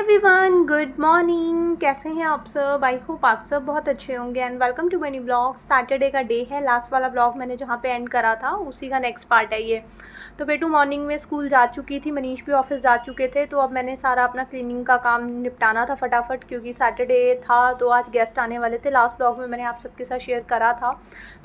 Everyone, good morning. कैसे हैं आप सब? आई होप आप सब बहुत अच्छे होंगे and welcome to money blog. Saturday का डे है। लास्ट वाला ब्लॉग मैंने जहाँ पे एंड करा था उसी का नेक्स्ट पार्ट है ये। तो बेटू मॉर्निंग में स्कूल जा चुकी थी, मनीष भी ऑफिस जा चुके थे। तो अब मैंने सारा अपना क्लीनिंग का काम निपटाना था फटाफट, क्योंकि सैटरडे था तो आज गेस्ट आने वाले थे। लास्ट ब्लॉग में मैंने आप सबके साथ शेयर करा था।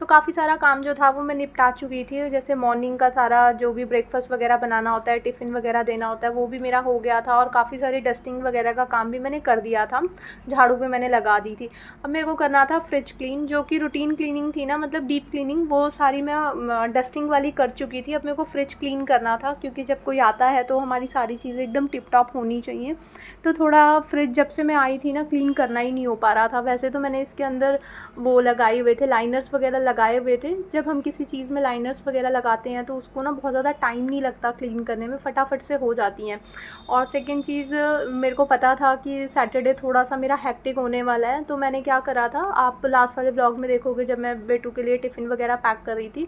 तो काफ़ी सारा काम जो था वो मैं निपटा चुकी थी। जैसे मॉर्निंग का सारा जो भी ब्रेकफास्ट वगैरह बनाना होता है, टिफ़िन वगैरह देना होता है, वो भी मेरा हो गया था। और काफ़ी सारी डस्टिंग वगैरह का काम भी मैंने कर दिया था, झाड़ू भी मैंने लगा दी थी। अब मेरे को करना था फ्रिज क्लीन, जो कि रूटीन क्लीनिंग थी ना, मतलब डीप क्लीनिंग, वो सारी मैं डस्टिंग वाली कर चुकी थी। अब मेरे को फ्रिज क्लीन करना था, क्योंकि जब कोई आता है तो हमारी सारी चीज़ें एकदम टिप टॉप होनी चाहिए। तो थोड़ा फ्रिज जब से मैं आई थी ना, क्लीन करना ही नहीं हो पा रहा था। वैसे तो मैंने इसके अंदर वो लगाए हुए थे, लाइनर्स वगैरह लगाए हुए थे। जब हम किसी चीज़ में लाइनर्स वगैरह लगाते हैं तो उसको ना बहुत ज़्यादा टाइम नहीं लगता क्लीन करने में, फटाफट से हो जाती हैं। और सेकंड चीज़, मेरे को पता था कि सैटरडे थोड़ा सा मेरा हेक्टिक होने वाला है। तो मैंने क्या करा था, आप लास्ट वाले व्लॉग में देखोगे जब मैं बेटू के लिए टिफ़िन वगैरह पैक कर रही थी,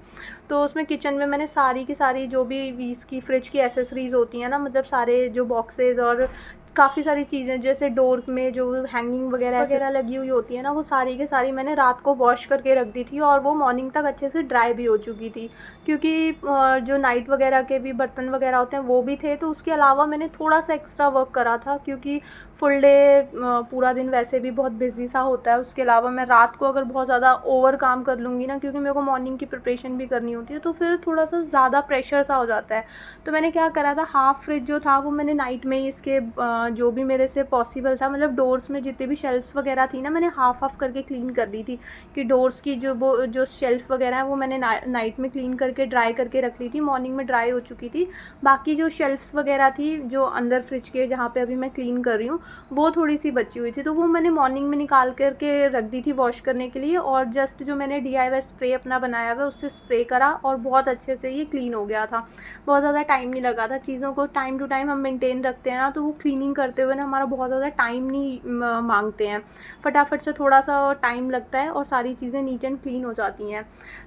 तो उसमें किचन में मैंने सारी की सारी जो भी इसकी फ्रिज की एसेसरीज़ होती हैं ना, मतलब सारे जो बॉक्सेस और काफ़ी सारी चीज़ें, जैसे डोर में जो हैंगिंग वगैरह लगी हुई होती है ना, वो सारी की सारी मैंने रात को वॉश करके रख दी थी। और वो मॉर्निंग तक अच्छे से ड्राई भी हो चुकी थी, क्योंकि जो नाइट वगैरह के भी बर्तन वगैरह होते हैं वो भी थे। तो उसके अलावा मैंने थोड़ा सा एक्स्ट्रा वर्क करा था, क्योंकि फुल डे पूरा दिन वैसे भी बहुत बिजी सा होता है। उसके अलावा मैं रात को अगर बहुत ज़्यादा ओवर काम कर लूँगी ना, क्योंकि मेरे को मॉर्निंग की प्रिपरेशन भी करनी होती है, तो फिर थोड़ा सा ज़्यादा प्रेशर सा हो जाता है। तो मैंने क्या करा था, हाफ़ फ्रिज जो था वो मैंने नाइट में ही इसके जो भी मेरे से पॉसिबल था, मतलब डोर्स में जितने भी शेल्फ्स वगैरह थी ना, मैंने हाफ़ करके क्लीन कर दी थी। कि डोर्स की जो शेल्फ वगैरह है वो मैंने नाइट में क्लीन करके ड्राई करके रख ली थी। मॉर्निंग में ड्राई हो चुकी थी। बाकी जो शेल्फ्स वगैरह थी जो अंदर फ्रिज के, जहाँ पे अभी मैं क्लीन कर रही हूँ, वो थोड़ी सी बची हुई थी, तो वो मैंने मॉर्निंग में निकाल करके रख दी थी वॉश करने के लिए। और जस्ट जो मैंने DIY स्प्रे अपना बनाया हुआ है उससे स्प्रे करा और बहुत अच्छे से ये क्लीन हो गया था। बहुत ज़्यादा टाइम नहीं लगा था। चीज़ों को टाइम टू टाइम हम मेंटेन रखते हैं ना, तो वो क्लीनिंग करते हुए ना हमारा बहुत ज़्यादा टाइम नहीं मांगते हैं। फटाफट से थोड़ा सा टाइम लगता है और सारी चीज़ें नीट एंड क्लीन हो जाती हैं।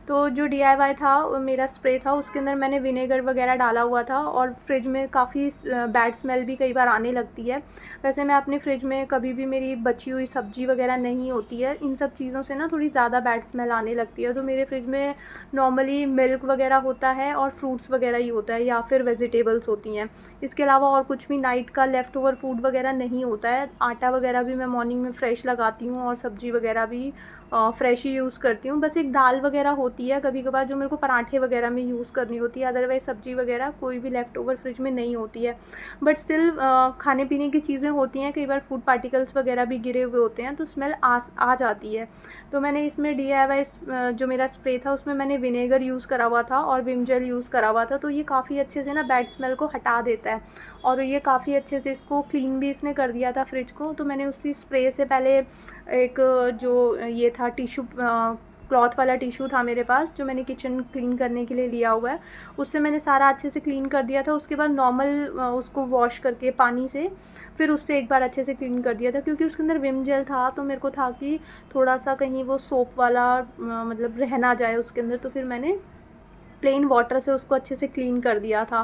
तो जो DIY था मेरा स्प्रे था, उसके अंदर मैंने विनेगर वगैरह डाला हुआ था। और फ्रिज में काफ़ी बैड स्मेल भी कई बार आने लगती है। वैसे मैं अपने फ्रिज में कभी भी मेरी बची हुई सब्ज़ी वगैरह नहीं होती है, इन सब चीज़ों से ना थोड़ी ज़्यादा बैड स्मेल आने लगती है। तो मेरे फ्रिज में नॉर्मली मिल्क वगैरह होता है और फ्रूट्स वगैरह ही होता है, या फिर वेजिटेबल्स होती हैं। इसके अलावा और कुछ भी नाइट का लेफ़्ट ओवर फूड वगैरह नहीं होता है। आटा वगैरह भी मैं मॉर्निंग में फ़्रेश लगाती हूँ और सब्ज़ी वगैरह भी फ़्रेश ही यूज़ करती हूँ। बस एक दाल वगैरह होती है कभी कभार जो मेरे को पराठे वगैरह में यूज़ करनी होती है, अदरवाइज़ सब्ज़ी वगैरह कोई भी लेफ़्ट ओवर फ्रिज में नहीं होती है। बट स्टिल खाने पीने की चीज़ें होती हैं, कई बार फूड पार्टिकल्स वगैरह भी गिरे हुए होते हैं, तो स्मेल आ जाती है। तो मैंने इसमें DIY जो मेरा स्प्रे था उसमें मैंने विनेगर यूज़ करा हुआ था और विम जेल यूज़ करा हुआ था। तो ये काफ़ी अच्छे से ना बैड स्मेल को हटा देता है, और ये काफ़ी अच्छे से इसको क्लीन भी इसने कर दिया था फ्रिज को। तो मैंने उसी स्प्रे से पहले एक जो ये था टिश्यू, क्लॉथ वाला टिश्यू था मेरे पास, जो मैंने किचन क्लीन करने के लिए लिया हुआ है, उससे मैंने सारा अच्छे से क्लीन कर दिया था। उसके बाद नॉर्मल उसको वॉश करके पानी से फिर उससे एक बार अच्छे से क्लीन कर दिया था, क्योंकि उसके अंदर विम जेल था। तो मेरे को था कि थोड़ा सा कहीं वो सोप वाला मतलब रह ना जाए उसके अंदर, तो फिर मैंने प्लेन वाटर से उसको अच्छे से क्लीन कर दिया था।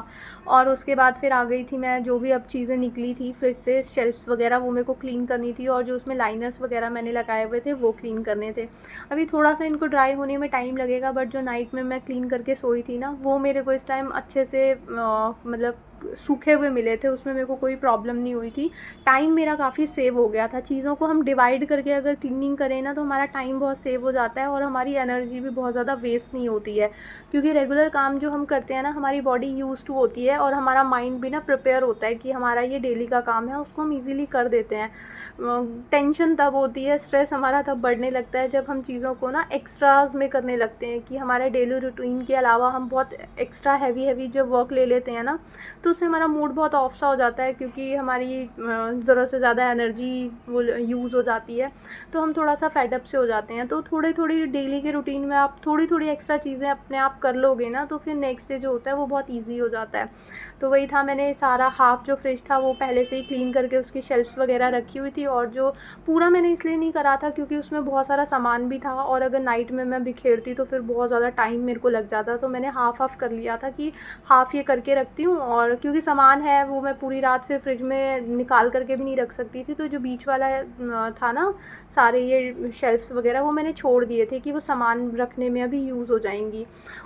और उसके बाद फिर आ गई थी मैं, जो भी अब चीज़ें निकली थी फ्रिज से, शेल्फ्स वगैरह, वो मेरे को क्लीन करनी थी। और जो उसमें लाइनर्स वगैरह मैंने लगाए हुए थे वो क्लीन करने थे। अभी थोड़ा सा इनको ड्राई होने में टाइम लगेगा, बट जो नाइट में मैं क्लीन करके सोई थी ना, वो मेरे को इस टाइम अच्छे से मतलब सूखे हुए मिले थे, उसमें मेरे को कोई प्रॉब्लम नहीं हुई थी। टाइम मेरा काफ़ी सेव हो गया था। चीज़ों को हम डिवाइड करके अगर क्लीनिंग करें ना, तो हमारा टाइम बहुत सेव हो जाता है और हमारी एनर्जी भी बहुत ज़्यादा वेस्ट नहीं होती है। क्योंकि रेगुलर काम जो हम करते हैं ना, हमारी बॉडी यूज़ टू होती है और हमारा माइंड भी ना प्रिपेयर होता है कि हमारा ये डेली का काम है, उसको हम ईज़िली कर देते हैं। टेंशन तब होती है, स्ट्रेस हमारा तब बढ़ने लगता है जब हम चीज़ों को ना एक्स्ट्रास में करने लगते हैं, कि हमारे डेली रूटीन के अलावा हम बहुत एक्स्ट्रा हैवी जब वर्क ले लेते हैं ना, तो उससे हमारा मूड बहुत ऑफ सा हो जाता है, क्योंकि हमारी ज़रूरत से ज़्यादा एनर्जी वो यूज़ हो जाती है। तो हम थोड़ा सा फेडअप से हो जाते हैं। तो थोड़ी डेली के रूटीन में आप थोड़ी एक्स्ट्रा चीज़ें अपने आप कर लोगे ना, तो फिर नेक्स्ट डे जो होता है वो बहुत ईजी हो जाता है। तो वही था, मैंने सारा हाफ जो फ्रिज था वो पहले से ही क्लीन करके उसकी शेल्फ्स वगैरह रखी हुई थी। और जो पूरा मैंने इसलिए नहीं करा था क्योंकि उसमें बहुत सारा सामान भी था, और अगर नाइट में मैं बिखेरती तो फिर बहुत ज़्यादा टाइम मेरे को लग जाता। तो मैंने हाफ़ कर लिया था कि हाफ़ ये करके रखती हूँ और क्योंकि सामान है वो मैं पूरी रात फिर फ्रिज में निकाल करके भी नहीं रख सकती थी, तो जो बीच वाला था ना सारे ये शेल्फ्स वगैरह वो मैंने छोड़ दिए थे कि वो सामान रखने में अभी यूज़ हो जाएंगी।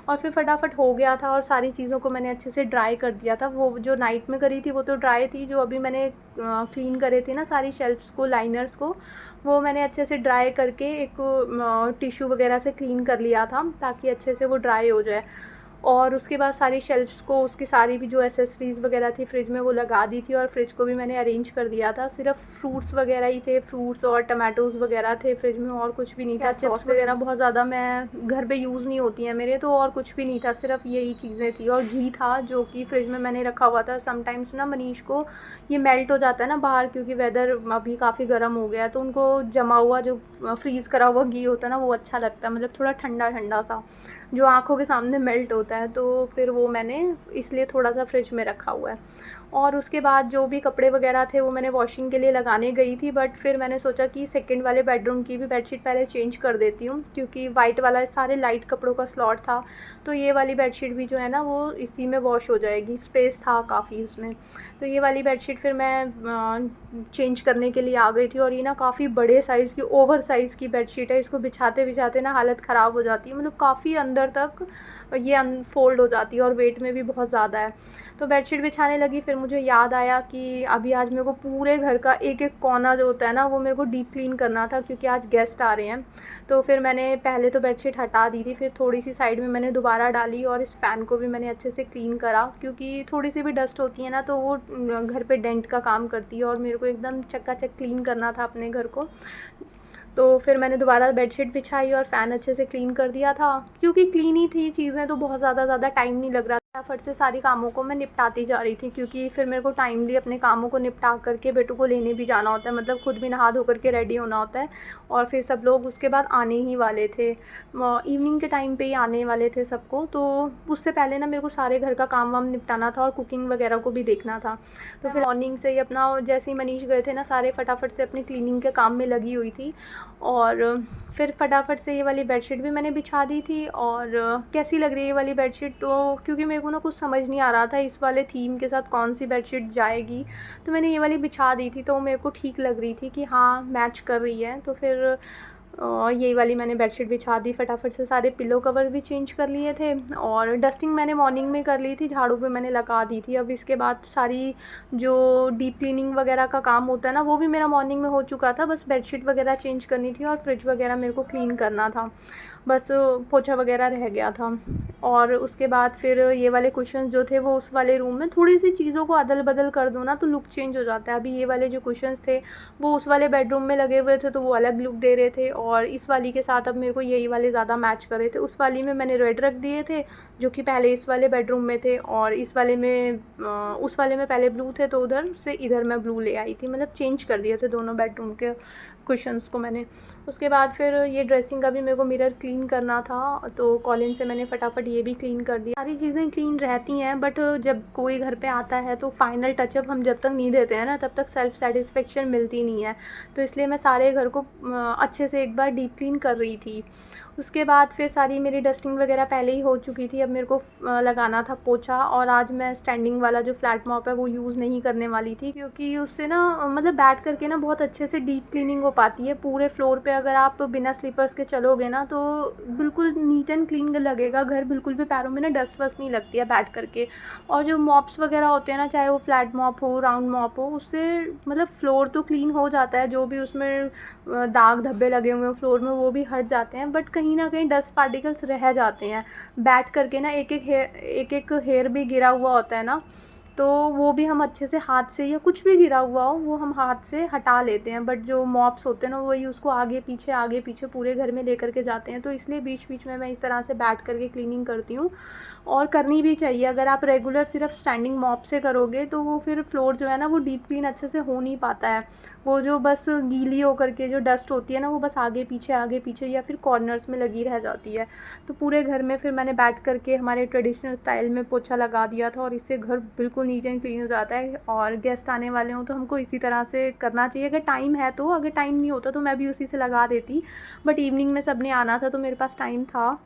और फिर फटाफट हो गया था और सारी चीज़ों को मैंने अच्छे से ड्राई कर दिया था। वो जो नाइट में करी थी वो तो ड्राई थी, जो अभी मैंने क्लीन करे थे ना सारी शेल्फ्स को, लाइनर्स को, वो मैंने अच्छे से ड्राई करके एक टिश्यू वगैरह से क्लीन कर लिया था ताकि अच्छे से वो ड्राई हो जाए। और उसके बाद सारी शेल्फ्स को, उसकी सारी भी जो एसेसरीज़ वगैरह थी फ्रिज में वो लगा दी थी, और फ्रिज को भी मैंने अरेंज कर दिया था। सिर्फ फ्रूट्स वगैरह ही थे, फ्रूट्स और टमाटोज़ वगैरह थे फ्रिज में, और कुछ भी नहीं था। चिप्स वगैरह बहुत ज़्यादा मैं घर पे यूज़ नहीं होती हैं मेरे, तो और कुछ भी नहीं था, सिर्फ यही चीज़ें थी। और घी था जो कि फ्रिज में मैंने रखा हुआ था। समटाइम्स ना मनीष को ये मेल्ट हो जाता है ना बाहर, क्योंकि वेदर अभी काफ़ी गर्म हो गया है, तो उनको जमा हुआ जो फ्रीज़ करा हुआ घी होता है ना वो अच्छा लगता है, मतलब थोड़ा ठंडा ठंडा सा जो आँखों के सामने मेल्ट होता है। तो फिर वो मैंने इसलिए थोड़ा सा फ्रिज में रखा हुआ है। और उसके बाद जो भी कपड़े वगैरह थे वो मैंने वॉशिंग के लिए लगाने गई थी, बट फिर मैंने सोचा कि सेकंड वाले बेडरूम की भी बेडशीट पहले चेंज कर देती हूँ, क्योंकि वाइट वाला सारे लाइट कपड़ों का स्लॉट था, तो ये वाली बेडशीट भी जो है ना वो इसी में वॉश हो जाएगी, स्पेस था काफ़ी उसमें। तो ये वाली बेडशीट फिर मैं चेंज करने के लिए आ गई थी। और ये ना काफ़ी बड़े साइज़ की, ओवर साइज़ की बेडशीट है, इसको बिछाते बिछाते ना हालत ख़राब हो जाती है, मतलब काफ़ी अंदर तक ये अनफोल्ड हो जाती है और वेट में भी बहुत ज़्यादा है। तो बेडशीट बिछाने लगी, फिर मुझे याद आया कि अभी आज मेरे को पूरे घर का एक एक कोना जो होता है ना वो मेरे को डीप क्लीन करना था, क्योंकि आज गेस्ट आ रहे हैं। तो फिर मैंने पहले तो बेडशीट हटा दी थी, फिर थोड़ी सी साइड में मैंने दोबारा डाली, और इस फ़ैन को भी मैंने अच्छे से क्लीन करा, क्योंकि थोड़ी सी भी डस्ट होती है ना तो वो घर पे डेंट का काम करती है, और मेरे को एकदम चकाचक क्लीन करना था अपने घर को। तो फिर मैंने दोबारा बेडशीट बिछाई और फ़ैन अच्छे से क्लीन कर दिया था, क्योंकि क्लीन ही थी चीज़ें, तो बहुत ज़्यादा टाइम नहीं लग रहा था। फटाफट से सारी कामों को मैं निपटाती जा रही थी, क्योंकि फिर मेरे को टाइमली अपने कामों को निपटा करके बेटू को लेने भी जाना होता है, मतलब खुद भी नहा धो करके रेडी होना होता है। और फिर सब लोग उसके बाद आने ही वाले थे, इवनिंग के टाइम पे ही आने वाले थे सबको, तो उससे पहले ना मेरे को सारे घर का काम वाम निपटाना था और कुकिंग वगैरह को भी देखना था। तो फिर मॉर्निंग से ही अपना, जैसे ही मनीष गए थे ना, सारे फटाफट से अपनी क्लीनिंग के काम में लगी हुई थी। और फिर फटाफट से ये वाली बेडशीट भी मैंने बिछा दी थी। और कैसी लग रही है ये वाली बेडशीट, तो क्योंकि मेरे को ना कुछ समझ नहीं आ रहा था इस वाले थीम के साथ कौन सी बेडशीट जाएगी, तो मैंने ये वाली बिछा दी थी, तो मेरे को ठीक लग रही थी कि हाँ मैच कर रही है। तो फिर यही वाली मैंने बेडशीट बिछा दी। फटाफट से सारे पिलो कवर भी चेंज कर लिए थे, और डस्टिंग मैंने मॉर्निंग में कर ली थी, झाड़ू पे मैंने लगा दी थी। अब इसके बाद सारी जो डीप क्लीनिंग वगैरह का काम होता है ना वो भी मेरा मॉर्निंग में हो चुका था, बस बेडशीट वगैरह चेंज करनी थी और फ्रिज वगैरह मेरे को क्लीन करना था, बस पोछा वगैरह रह गया था। और उसके बाद फिर ये वाले कुशन्स जो थे वो उस वाले रूम में, थोड़ी सी चीज़ों को अदल बदल कर दो ना तो लुक चेंज हो जाता है। अभी ये वाले जो कुशन्स थे वो उस वाले बेडरूम में लगे हुए थे, तो वो अलग लुक दे रहे थे, और इस वाली के साथ अब मेरे को यही वाले ज़्यादा मैच कर रहे थे। उस वाली में मैंने रेड रख दिए थे जो कि पहले इस वाले बेडरूम में थे, और इस वाले में उस वाले में पहले ब्लू थे, तो उधर से इधर मैं ब्लू ले आई थी, मतलब चेंज कर दिए थे दोनों बेडरूम के कुशन्स को मैंने। उसके बाद फिर ये ड्रेसिंग का भी मेरे को मिरर क्लीन करना था, तो कॉलिन से मैंने फटाफट ये भी क्लीन कर दिया। सारी चीज़ें क्लीन रहती हैं, बट जब कोई घर पे आता है तो फाइनल टचअप हम जब तक नहीं देते हैं ना तब तक सेल्फ सेटिस्फेक्शन मिलती नहीं है, तो इसलिए मैं सारे घर को अच्छे से एक बार डीप क्लीन कर रही थी। उसके बाद फिर सारी मेरी डस्टिंग वगैरह पहले ही हो चुकी थी, अब मेरे को लगाना था पोछा। और आज मैं स्टैंडिंग वाला जो फ्लैट मॉप है वो यूज़ नहीं करने वाली थी, क्योंकि उससे ना मतलब बैठ करके ना बहुत अच्छे से डीप क्लीनिंग हो पाती है पूरे फ्लोर पे। अगर आप बिना स्लीपर्स के चलोगे ना तो बिल्कुल नीट एंड क्लीन लगेगा घर, बिल्कुल भी पैरों में ना डस्ट वस्ट नहीं लगती है बैठ करके। और जो मॉप्स वगैरह होते हैं ना, चाहे वो फ्लैट मॉप हो राउंड मॉप हो, उससे मतलब फ्लोर तो क्लीन हो जाता है, जो भी उसमें दाग धब्बे लगे हुए हैं फ्लोर में वो भी हट जाते हैं, बट कहीं ना कहीं डस्ट पार्टिकल्स रह जाते हैं बैठ करके ना। एक एक हेयर भी गिरा हुआ होता है ना, तो वो भी हम अच्छे से हाथ से, या कुछ भी गिरा हुआ हो वो हम हाथ से हटा लेते हैं, बट जो मॉप्स होते हैं ना वही उसको आगे पीछे पूरे घर में लेकर के जाते हैं। तो इसलिए बीच बीच में मैं इस तरह से बैठ करके क्लीनिंग करती हूँ, और करनी भी चाहिए। अगर आप रेगुलर सिर्फ स्टैंडिंग मॉप से करोगे तो वो फिर फ्लोर जो है ना वो डीप क्लीन अच्छे से हो नहीं पाता है, वो जो बस गीली होकर के जो डस्ट होती है ना वो बस आगे पीछे या फिर कॉर्नर्स में लगी रह जाती है। तो पूरे घर में फिर मैंने बैठ करके हमारे ट्रेडिशनल स्टाइल में पोछा लगा दिया था, और इससे घर बिल्कुल नीट एंड क्लीन हो जाता है। और गेस्ट आने वाले हों तो हमको इसी तरह से करना चाहिए, अगर टाइम है तो। अगर टाइम नहीं होता तो मैं भी उसी से लगा देती, बट इवनिंग में सब ने आना था तो मेरे पास टाइम था,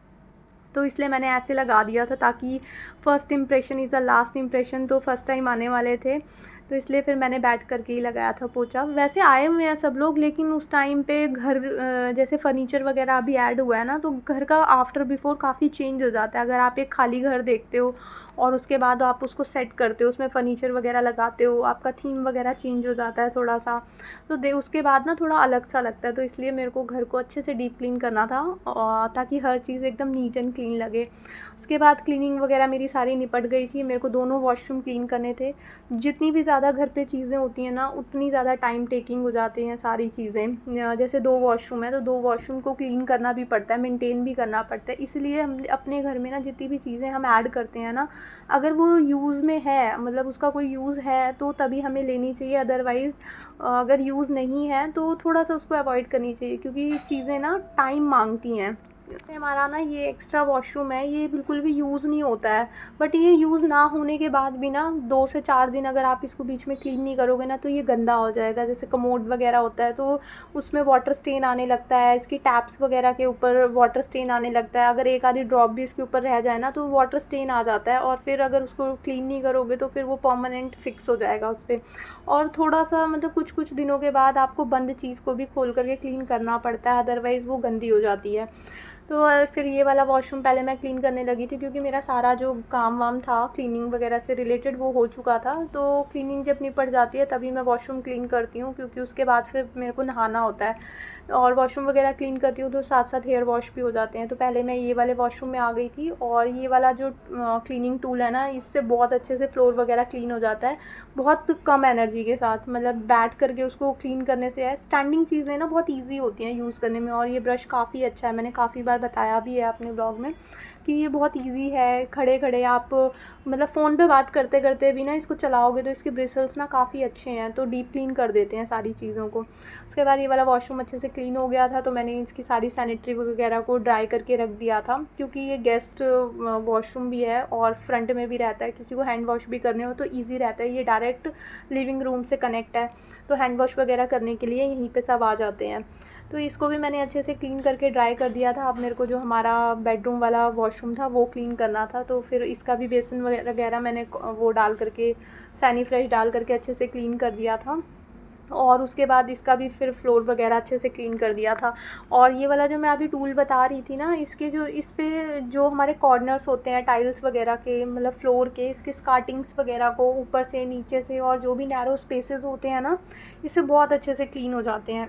तो इसलिए मैंने ऐसे लगा दिया था ताकि first impression is the last impression, तो फर्स्ट टाइम आने वाले थे तो इसलिए फिर मैंने बैठ कर के ही लगाया था पोछा। वैसे आए हुए हैं सब लोग, लेकिन उस टाइम पे घर जैसे फ़र्नीचर वगैरह अभी ऐड हुआ है ना, तो घर का आफ्टर बिफ़ोर काफ़ी चेंज हो जाता है। अगर आप एक खाली घर देखते हो और उसके बाद आप उसको सेट करते हो, उसमें फ़र्नीचर वगैरह लगाते हो, आपका थीम वगैरह चेंज हो जाता है थोड़ा सा, तो उसके बाद ना थोड़ा अलग सा लगता है। तो इसलिए मेरे को घर को अच्छे से डीप क्लीन करना था ताकि हर चीज़ एकदम नीट एंड क्लीन लगे। उसके बाद क्लीनिंग वगैरह मेरी सारी निपट गई थी। मेरे को दोनों वॉशरूम क्लीन करने थे। जितनी भी ज़्यादा घर पे चीज़ें होती हैं ना, उतनी ज़्यादा टाइम टेकिंग हो जाती हैं सारी चीज़ें। जैसे 2 वॉशरूम है तो 2 वॉशरूम को क्लीन करना भी पड़ता है, मेंटेन भी करना पड़ता है। इसलिए हम अपने घर में ना जितनी भी चीज़ें हम ऐड करते हैं ना, अगर वो यूज़ में है, मतलब उसका कोई यूज़ है तो तभी हमें लेनी चाहिए, अदरवाइज़ अगर यूज़ नहीं है तो थोड़ा सा उसको अवॉइड करनी चाहिए, क्योंकि चीज़ें ना टाइम मांगती हैं। जैसे हमारा ना ये एक्स्ट्रा वॉशरूम है, ये बिल्कुल भी यूज़ नहीं होता है, बट ये यूज़ ना होने के बाद भी ना 2 से 4 दिन अगर आप इसको बीच में क्लीन नहीं करोगे ना, तो ये गंदा हो जाएगा। जैसे कमोड वगैरह होता है तो उसमें वाटर स्टेन आने लगता है, इसकी टैप्स वगैरह के ऊपर वाटर स्टेन आने लगता है। अगर एक आधी ड्रॉप भी इसके ऊपर रह जाए ना, तो वाटर स्टेन आ जाता है, और फिर अगर उसको क्लीन नहीं करोगे तो फिर वो परमानेंट फिक्स हो जाएगा उस पर। और थोड़ा सा मतलब कुछ कुछ दिनों के बाद आपको बंद चीज़ को भी खोल करके क्लीन करना पड़ता है, अदरवाइज़ वो गंदी हो जाती है। तो फिर ये वाला वॉशरूम पहले मैं क्लीन करने लगी थी, क्योंकि मेरा सारा जो काम वाम था क्लीनिंग वगैरह से रिलेटेड वो हो चुका था। तो क्लीनिंग जब निपट जाती है तभी मैं वॉशरूम क्लीन करती हूँ, क्योंकि उसके बाद फिर मेरे को नहाना होता है, और वॉशरूम वगैरह क्लीन करती हूँ तो साथ साथ हेयर वॉश भी हो जाते हैं। तो पहले मैं ये वाले वॉशरूम में आ गई थी, और ये वाला जो क्लीनिंग टूल है ना, इससे बहुत अच्छे से फ्लोर वगैरह क्लीन हो जाता है, बहुत कम एनर्जी के साथ। मतलब बैठ करके उसको क्लीन करने से है, स्टैंडिंग चीज़ें ना बहुत ईजी होती हैं यूज़ करने में। और ये ब्रश काफ़ी अच्छा है, मैंने काफ़ी बार बताया भी है अपने ब्लॉग में कि ये बहुत ईजी है। खड़े खड़े आप मतलब फ़ोन पे बात करते करते भी ना इसको चलाओगे तो इसके ब्रिसल्स ना काफ़ी अच्छे हैं, तो डीप क्लीन कर देते हैं सारी चीज़ों को। उसके बाद ये वाला वॉशरूम अच्छे से क्लीन हो गया था, तो मैंने इसकी सारी सैनिटरी वगैरह को ड्राई करके रख दिया था, क्योंकि ये गेस्ट वॉशरूम भी है और फ्रंट में भी रहता है। किसी को हैंड वॉश भी करने हो तो ईजी रहता है, ये डायरेक्ट लिविंग रूम से कनेक्ट है, तो हैंड वॉश वगैरह करने के लिए यहीं पे सब आ जाते हैं। तो इसको भी मैंने अच्छे से क्लीन करके ड्राई कर दिया था। अब मेरे को जो हमारा बेडरूम वाला वॉशरूम था वो क्लीन करना था, तो फिर इसका भी बेसन वगैरह मैंने वो डाल करके, सैनी फ्रेश डाल करके अच्छे से क्लीन कर दिया था। और उसके बाद इसका भी फिर फ्लोर वगैरह अच्छे से क्लीन कर दिया था। और ये वाला जो मैं अभी टूल बता रही थी ना, इसके जो इस पे जो हमारे कॉर्नर्स होते हैं टाइल्स वगैरह के, मतलब फ्लोर के, इसके स्कार्टिंग्स वगैरह को ऊपर से नीचे से और जो भी नैरो स्पेसेस होते हैं ना, इससे बहुत अच्छे से क्लीन हो जाते हैं।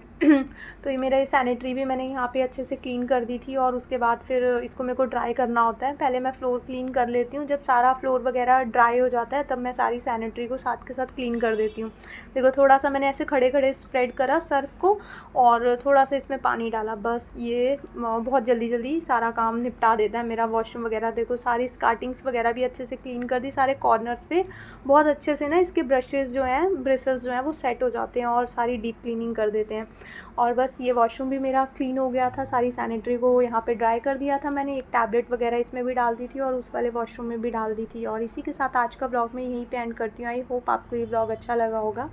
तो ये मेरा सैनिटरी भी मैंने यहाँ पे अच्छे से क्लीन कर दी थी, और उसके बाद फिर इसको मेरे को ड्राई करना होता है। पहले मैं फ्लोर क्लीन कर लेती हूँ, जब सारा फ्लोर वगैरह ड्राई हो जाता है तब मैं सारी सैनिटरी को साथ के साथ क्लीन कर देती हूँ। देखो थोड़ा सा मैंने ऐसे खड़े खड़े स्प्रेड करा सर्फ को, और थोड़ा सा इसमें पानी डाला, बस ये बहुत जल्दी जल्दी सारा काम निपटा देता है मेरा वॉशरूम वगैरह। देखो सारी स्कार्टिंग्स वगैरह भी अच्छे से क्लीन कर दी, सारे कॉर्नर्स पे बहुत अच्छे से ना इसके ब्रशेज़ जो हैं, ब्रिसल्स जो हैं वो सेट हो जाते हैं और सारी डीप क्लीनिंग कर देते हैं। और बस ये वॉशरूम भी मेरा क्लीन हो गया था, सारी सैनिटरी को यहाँ पे ड्राई कर दिया था मैंने, एक टैबलेट वगैरह इसमें भी डाल दी थी और उस वाले वॉशरूम में भी डाल दी थी। और इसी के साथ आज का ब्लॉग मैं यहीं पे एंड करती हूँ। आई होप आपको ये ब्लॉग अच्छा लगा होगा।